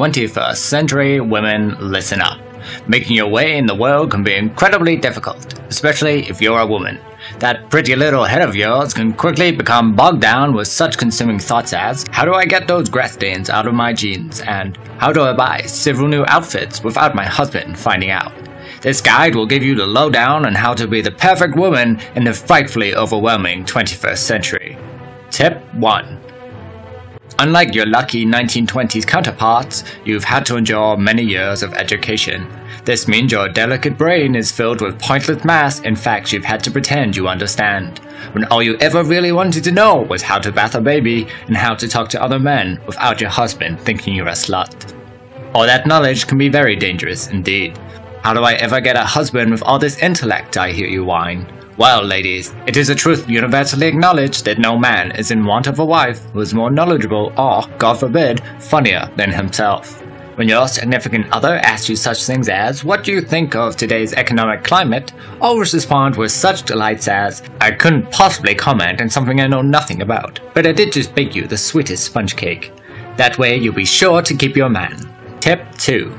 21st century women, listen up. Making your way in the world can be incredibly difficult, especially if you're a woman. That pretty little head of yours can quickly become bogged down with such consuming thoughts as, how do I get those grass stains out of my jeans, and how do I buy several new outfits without my husband finding out? This guide will give you the lowdown on how to be the perfect woman in the frightfully overwhelming 21st century. Tip 1. Unlike your lucky 1920s counterparts, you've had to endure many years of education. This means your delicate brain is filled with pointless math and facts you've had to pretend you understand, when all you ever really wanted to know was how to bath a baby and how to talk to other men without your husband thinking you're a slut. All that knowledge can be very dangerous indeed. How do I ever get a husband with all this intellect, I hear you whine? Well, ladies, it is a truth universally acknowledged that no man is in want of a wife who is more knowledgeable or, God forbid, funnier than himself. When your significant other asks you such things as, what do you think of today's economic climate, always respond with such delights as, I couldn't possibly comment on something I know nothing about, but I did just bake you the sweetest sponge cake. That way you'll be sure to keep your man. Tip 2.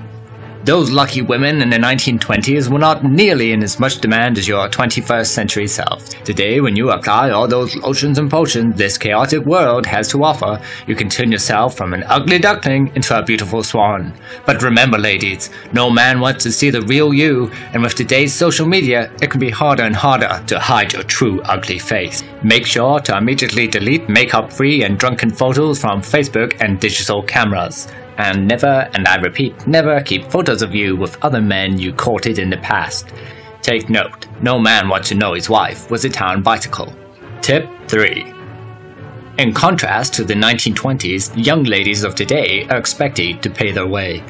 Those lucky women in the 1920s were not nearly in as much demand as your 21st century self. Today, when you apply all those lotions and potions this chaotic world has to offer, you can turn yourself from an ugly duckling into a beautiful swan. But remember, ladies, no man wants to see the real you, and with today's social media, it can be harder and harder to hide your true ugly face. Make sure to immediately delete makeup-free and drunken photos from Facebook and digital cameras. And never, and I repeat, never keep photos of you with other men you courted in the past. Take note, no man wants to know his wife was a town bicycle. Tip 3. In contrast to the 1920s, young ladies of today are expected to pay their way.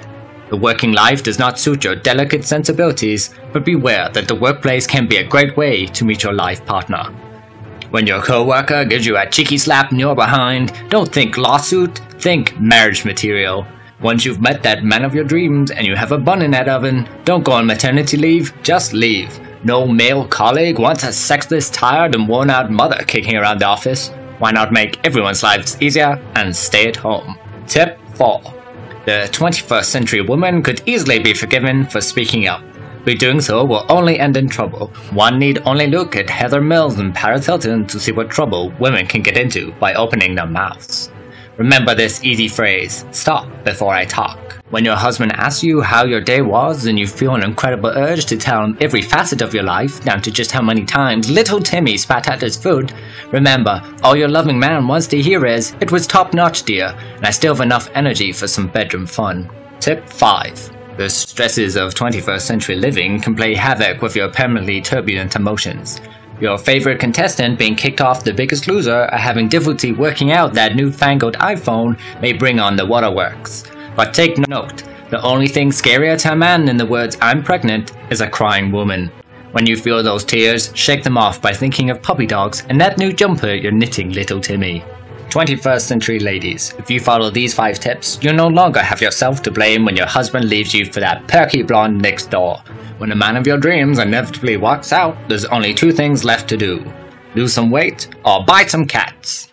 The working life does not suit your delicate sensibilities, but beware that the workplace can be a great way to meet your life partner. When your co-worker gives you a cheeky slap in your behind, don't think lawsuit, think marriage material. Once you've met that man of your dreams and you have a bun in that oven, don't go on maternity leave, just leave. No male colleague wants a sexless, tired, and worn-out mother kicking around the office. Why not make everyone's lives easier and stay at home? Tip 4. The 21st century woman could easily be forgiven for speaking up. But doing so will only end in trouble. One need only look at Heather Mills and Paris Hilton to see what trouble women can get into by opening their mouths. Remember this easy phrase, stop before I talk. When your husband asks you how your day was and you feel an incredible urge to tell him every facet of your life, down to just how many times little Timmy spat out his food, remember, all your loving man wants to hear is, it was top-notch, dear, and I still have enough energy for some bedroom fun. Tip 5. The stresses of 21st century living can play havoc with your permanently turbulent emotions. Your favorite contestant being kicked off The Biggest Loser or having difficulty working out that newfangled iPhone may bring on the waterworks. But take note, the only thing scarier to a man than the words I'm pregnant is a crying woman. When you feel those tears, shake them off by thinking of puppy dogs and that new jumper you're knitting little Timmy. 21st century ladies, if you follow these 5 tips, you'll no longer have yourself to blame when your husband leaves you for that perky blonde next door. When the man of your dreams inevitably walks out, there's only 2 things left to do: lose some weight or buy some cats.